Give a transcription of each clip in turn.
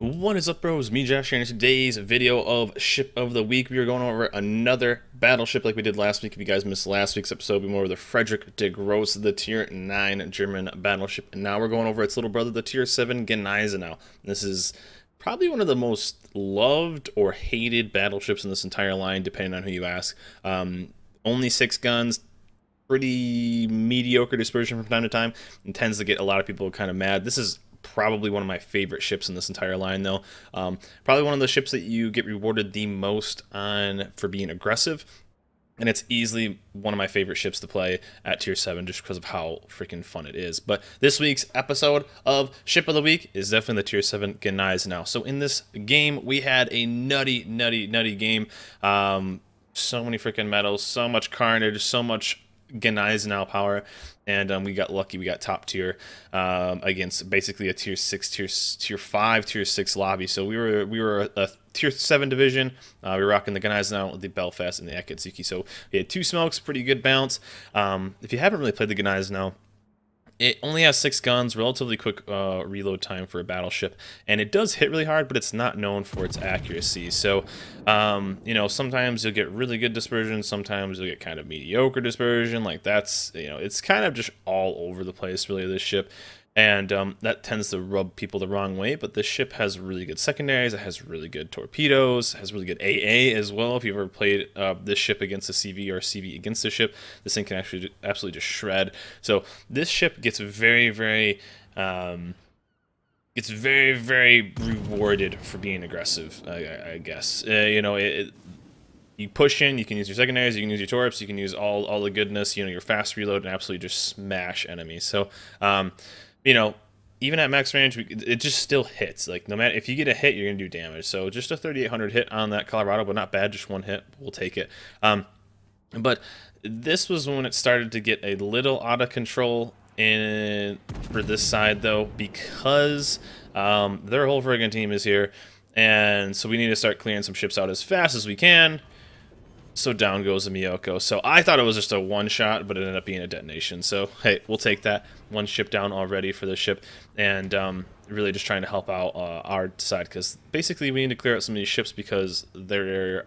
What is up, bros? Me, Josh, here in today's video of Ship of the Week. We are going over another battleship like we did last week. If you guys missed last week's episode, we went over the Frederick de Gross, the Tier 9 German battleship. And now we're going over its little brother, the Tier 7 Gneisenau. This is probably one of the most loved or hated battleships in this entire line, depending on who you ask. Only 6 guns, pretty mediocre dispersion from time to time, and tends to get a lot of people kind of mad. This is probably one of my favorite ships in this entire line, though. Probably one of the ships that you get rewarded the most on for being aggressive, and it's easily one of my favorite ships to play at Tier 7 just because of how freaking fun it is. But this week's episode of Ship of the Week is definitely the Tier 7 Gneisenau. So in this game, we had a nutty game. So many freaking medals, so much carnage, so much Gneisenau power, and we got lucky. We got top tier against basically a tier 6, tier 5, tier 6 lobby. So we were a tier 7 division. We were rocking the Gneisenau, the Belfast, and the Akatsuki. So we had 2 smokes, pretty good bounce. If you haven't really played the Gneisenau, it only has 6 guns, relatively quick reload time for a battleship, and it does hit really hard, but it's not known for its accuracy. So, you know, sometimes you'll get really good dispersion, sometimes you'll get kind of mediocre dispersion. Like that's, you know, it's kind of just all over the place, really, this ship. And that tends to rub people the wrong way, but this ship has really good secondaries, it has really good torpedoes, it has really good AA as well. If you've ever played this ship against a CV or a CV against the ship, this thing can actually absolutely just shred. So this ship gets very rewarded for being aggressive, I guess. You know, you push in, you can use your secondaries, you can use your torps, you can use all the goodness, you know, your fast reload, and absolutely just smash enemies. So, you know, even at max range, it just still hits. Like, no matter if you get a hit, you're gonna do damage. So just a 3,800 hit on that Colorado, but not bad. Just one hit, we'll take it. But this was when it started to get a little out of control for this side, though, because their whole friggin' team is here, and so we need to start clearing some ships out as fast as we can. So down goes a Miyoko. So I thought it was just a one-shot, but it ended up being a detonation. So, hey, we'll take that. One ship down already for this ship. And really just trying to help out our side. Because basically we need to clear out some of these ships because their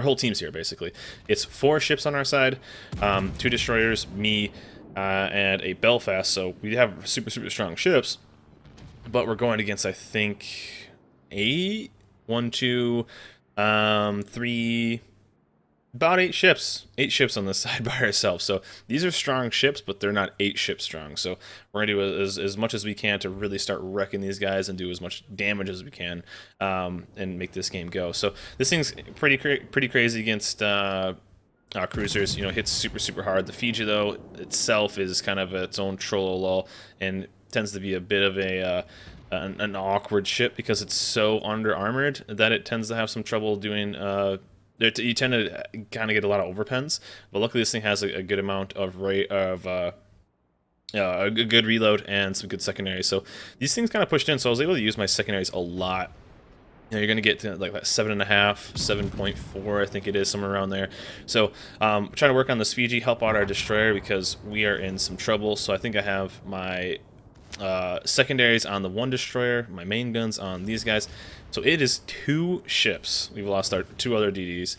whole team's here, basically. It's 4 ships on our side. 2 destroyers, me, and a Belfast. So we have super strong ships. But we're going against, I think, 8? 1, 2, 3... about 8 ships. 8 ships on this side by ourselves. So these are strong ships, but they're not 8 ships strong. So we're going to do as much as we can to really start wrecking these guys and do as much damage as we can, and make this game go. So this thing's pretty crazy against cruisers. You know, hits super hard. The Fiji, though, itself is kind of its own trollolol and tends to be a bit of an awkward ship because it's so under armored that it tends to have some trouble doing you tend to kind of get a lot of overpens, but luckily this thing has a good amount of a good reload and some good secondaries. So these things kind of pushed in, so I was able to use my secondaries a lot. You know, you're going to get to like that 7.5, 7.4, I think it is, somewhere around there. So trying to work on this Fiji, help out our destroyer because we are in some trouble. So I think I have my secondaries on the 1 destroyer, my main guns on these guys. So it is 2 ships. We've lost our 2 other DDs.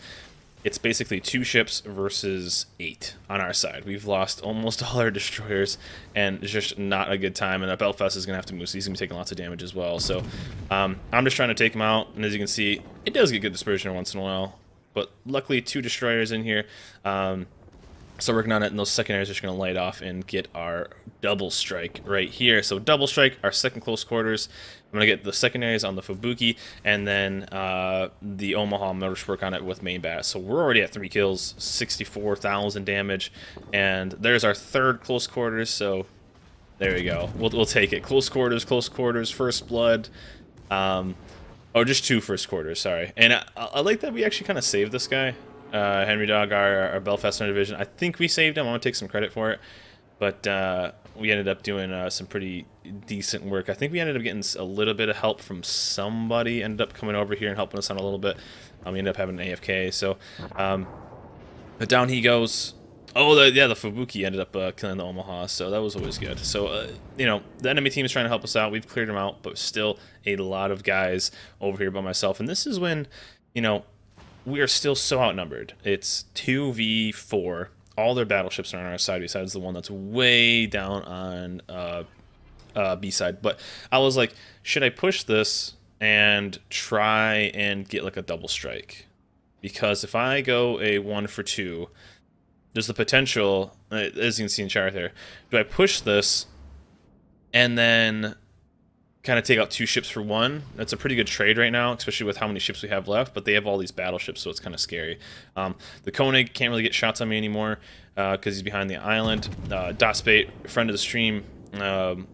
It's basically 2 ships versus 8 on our side. We've lost almost all our destroyers, and it's just not a good time. And that Belfast is going to have to move, so he's going to be taking lots of damage as well. So I'm just trying to take him out, and as you can see, it does get good dispersion once in a while. But luckily, 2 destroyers in here. So working on it, and those secondaries are just going to light off and get our double strike right here. So double strike, our second close quarters. I'm going to get the secondaries on the Fubuki, and then the Omaha, I'm going to just work on it with main bat. So we're already at 3 kills, 64,000 damage, and there's our 3rd close quarters. So there we go. We'll take it. Close quarters, first blood. Oh, just 2 first quarters, sorry. And I like that we actually kind of saved this guy. Henry Dog, our Belfast division. I think we saved him. I want to take some credit for it. But we ended up doing some pretty decent work. I think we ended up getting a little bit of help from somebody. Ended up coming over here and helping us out a little bit. We ended up having an AFK. So but down he goes. Oh, yeah, the Fubuki ended up killing the Omaha, so that was always good. So, you know, the enemy team is trying to help us out. We've cleared them out, but still a lot of guys over here by myself. And this is when, you know, we are still so outnumbered. It's 2v4. All their battleships are on our side, besides the one that's way down on B side. But I was like, should I push this and try and get like a double strike? Because if I go a 1 for 2, there's the potential, as you can see in chart there, do I push this and then kind of take out 2 ships for 1? That's a pretty good trade right now, especially with how many ships we have left, but they have all these battleships, so it's kind of scary. The Koenig can't really get shots on me anymore because he's behind the island. Dotspate, friend of the stream,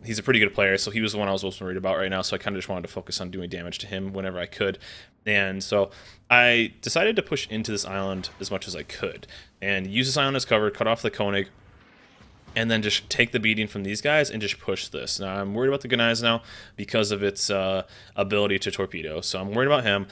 he's a pretty good player, so he was the one I was most worried about right now, so I kind of just wanted to focus on doing damage to him whenever I could. And so I decided to push into this island as much as I could and use this island as cover, cut off the Koenig, and then just take the beating from these guys and just push this. Now, I'm worried about the Gneisenau because of its ability to torpedo, so I'm worried about him.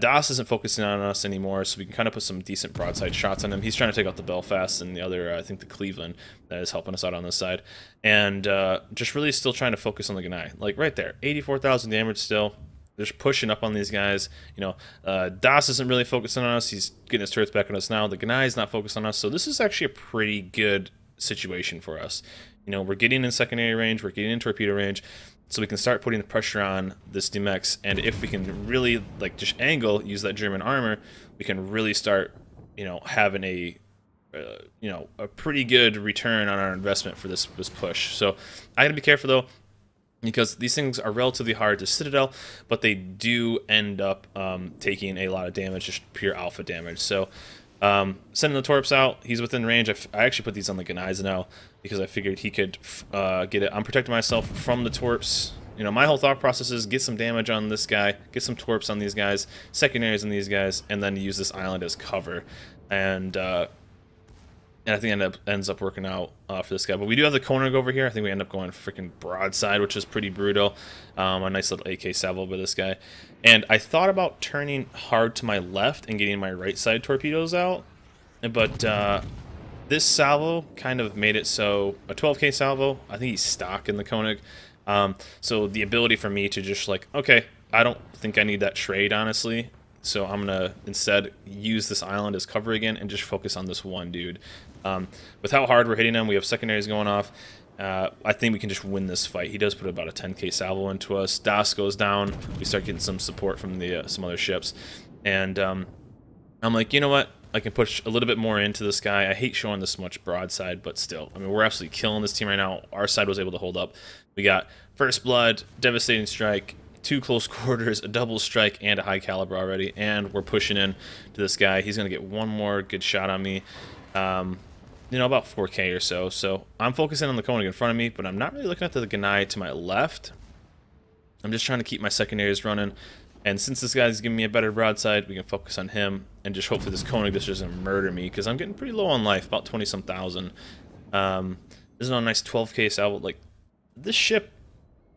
Das isn't focusing on us anymore, so we can kind of put some decent broadside shots on him. He's trying to take out the Belfast and the other, I think the Cleveland, that is helping us out on this side. And just really still trying to focus on the Gnei. Like right there, 84,000 damage still. They're just pushing up on these guys. You know, Das isn't really focusing on us. He's getting his turrets back on us now. The Gnei is not focused on us, so this is actually a pretty good situation for us. You know, we're getting in secondary range, we're getting in torpedo range, so we can start putting the pressure on this DMX, and if we can really, like, just angle, use that German armor, we can really start, you know, having a, you know, a pretty good return on our investment for this push. So I gotta be careful, though, because these things are relatively hard to Citadel, but they do end up taking a lot of damage, just pure alpha damage. So sending the Torps out, he's within range. I actually put these on the Gneisenau because I figured he could get it. I'm protecting myself from the Torps. You know, my whole thought process is get some damage on this guy, get some Torps on these guys, secondaries on these guys, and then use this island as cover. And I think it ends up working out for this guy. But we do have the Koenig over here. I think we end up going freaking broadside, which is pretty brutal. A nice little AK salvo by this guy. And I thought about turning hard to my left and getting my right side torpedoes out. But this salvo kind of made it so a 12K salvo. I think he's stock in the Koenig. So the ability for me to just like, okay, I don't think I need that trade, honestly. So I'm going to instead use this island as cover again and just focus on this one dude. With how hard we're hitting him, we have secondaries going off. I think we can just win this fight. He does put about a 10K salvo into us. Das goes down. We start getting some support from the some other ships. And I'm like, you know what? I can push a little bit more into this guy. I hate showing this much broadside, but still. I mean, we're absolutely killing this team right now. Our side was able to hold up. We got First Blood, Devastating Strike, 2 close quarters, a double strike, and a high caliber already. And we're pushing in to this guy. He's going to get one more good shot on me. You know, about 4K or so. So I'm focusing on the Koenig in front of me, but I'm not really looking at the Gnei to my left. I'm just trying to keep my secondaries running. And since this guy's giving me a better broadside, we can focus on him and just hopefully this Koenig just doesn't murder me, because I'm getting pretty low on life, about 20-some thousand. This is a nice 12K salvo. Like, this ship,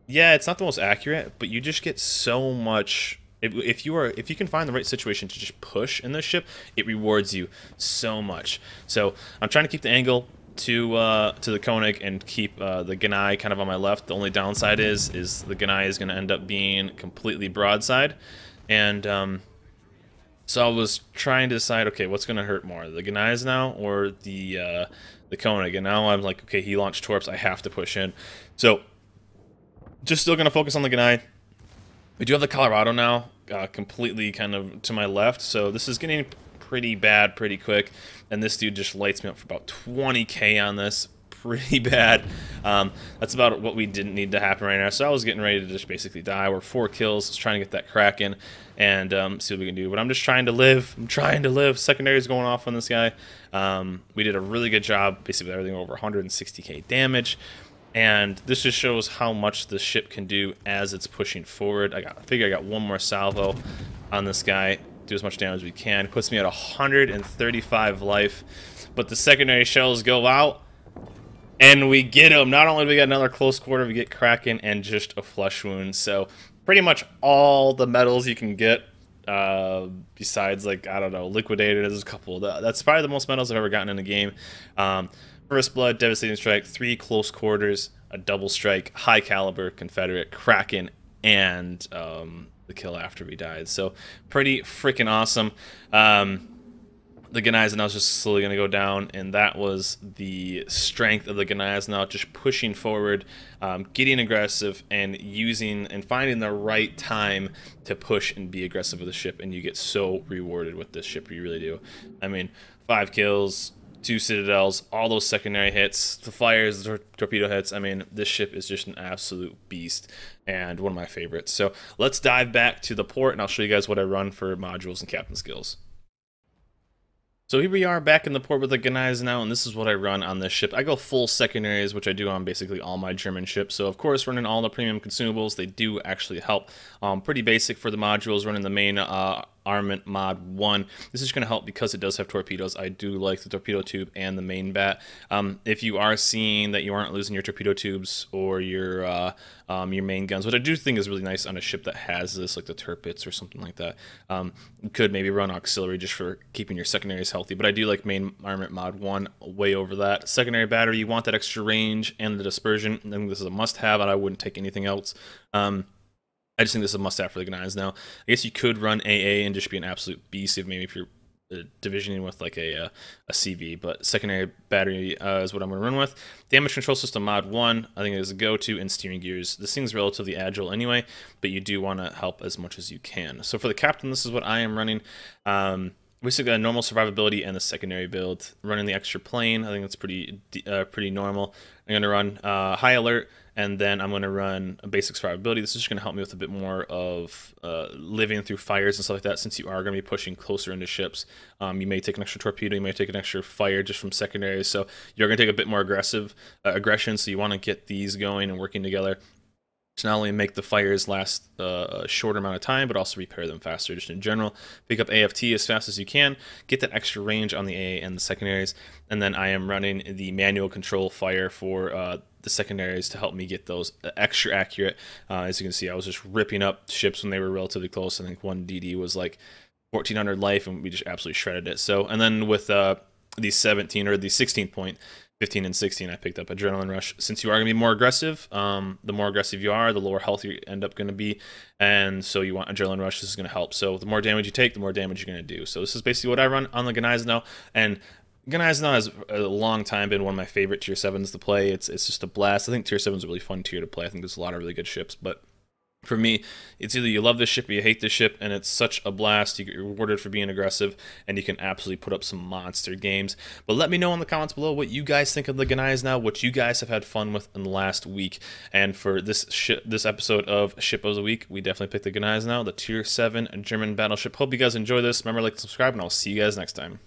yeah, it's not the most accurate, but you just get so much. If you can find the right situation to just push in this ship, it rewards you so much. So I'm trying to keep the angle to the Koenig and keep the Gnei kind of on my left. The only downside is the Gnei is going to end up being completely broadside, and so I was trying to decide, okay, what's going to hurt more, the Gneisenau or the Koenig? And now I'm like, okay, he launched Torps, I have to push in. So just still going to focus on the Gnei. We do have the Colorado now, completely kind of to my left, so this is getting pretty bad pretty quick, and this dude just lights me up for about 20K on this. Pretty bad. That's about what we didn't need to happen right now, so I was getting ready to just basically die. We're 4 kills, just trying to get that Kraken and see what we can do, but I'm just trying to live. I'm trying to live. Secondary's going off on this guy. We did a really good job, basically everything over 160K damage. And this just shows how much the ship can do as it's pushing forward. I figure I got one more salvo on this guy. Do as much damage as we can. It puts me at 135 life. But the secondary shells go out, and we get him. Not only do we get another close quarter, we get Kraken and just a flesh wound. So pretty much all the medals you can get besides, like, I don't know, Liquidator. There's a couple. That's probably the most medals I've ever gotten in a game. First Blood, Devastating Strike, 3 Close Quarters, a Double Strike, High Caliber, Confederate, Kraken, and the kill after we died. So pretty freaking awesome. The Gneisenau was just slowly going to go down, and that was the strength of the Gneisenau, just pushing forward, getting aggressive, and using and finding the right time to push and be aggressive with the ship, and you get so rewarded with this ship, you really do. I mean, 5 kills, 2 citadels, all those secondary hits, the fires, the torpedo hits. I mean, this ship is just an absolute beast and one of my favorites. So let's dive back to the port, and I'll show you guys what I run for modules and captain skills. So here we are back in the port with the Gneisenau, and this is what I run on this ship. I go full secondaries, which I do on basically all my German ships. So of course, running all the premium consumables, they do actually help. Pretty basic for the modules, running the main armament mod 1. This is going to help because it does have torpedoes. I do like the torpedo tube and the main bat. If you are seeing that you aren't losing your torpedo tubes or your main guns, which I do think is really nice on a ship that has this, like the Tirpitz or something like that, you could maybe run auxiliary just for keeping your secondaries healthy. But I do like main armament mod 1 way over that. Secondary battery, you want that extra range and the dispersion. I think this is a must-have, and I wouldn't take anything else. I just think this is a must-have for the Gneisenau. I guess you could run AA and just be an absolute beast if you're divisioning with like a CV, but secondary battery is what I'm going to run with. Damage control system mod 1, I think it is a go-to, and steering gears. This thing's relatively agile anyway, but you do want to help as much as you can. So for the captain, this is what I am running. Basically a normal survivability and the secondary build. Running the extra plane, I think that's pretty normal. I'm going to run high alert, and then I'm going to run a basic survivability. This is just going to help me with a bit more of living through fires and stuff like that, since you are going to be pushing closer into ships. You may take an extra torpedo, you may take an extra fire just from secondaries, so you're going to take a bit more aggression, so you want to get these going and working together to not only make the fires last a shorter amount of time, but also repair them faster just in general. Pick up AFT as fast as you can, get that extra range on the AA and the secondaries, and then I am running the manual control fire for the secondaries to help me get those extra accurate. As you can see, I was just ripping up ships when they were relatively close. I think one DD was like 1400 life, and we just absolutely shredded it. So, and then with the 16 point, 15 and 16, I picked up Adrenaline Rush. Since you are going to be more aggressive, the more aggressive you are, the lower health you end up going to be, and so you want Adrenaline Rush. This is going to help. So the more damage you take, the more damage you're going to do. So this is basically what I run on the Gneisenau, and Gneisenau has a long time been one of my favorite tier 7s to play. It's just a blast. I think tier 7 is a really fun tier to play. I think there's a lot of really good ships, but for me, it's either you love this ship or you hate this ship, and it's such a blast. You get rewarded for being aggressive, and you can absolutely put up some monster games. But let me know in the comments below what you guys think of the Gneisenau, what you guys have had fun with in the last week. And for this episode of Ship of the Week, we definitely picked the Gneisenau, the tier 7 German battleship. Hope you guys enjoy this. Remember, like, subscribe, and I'll see you guys next time.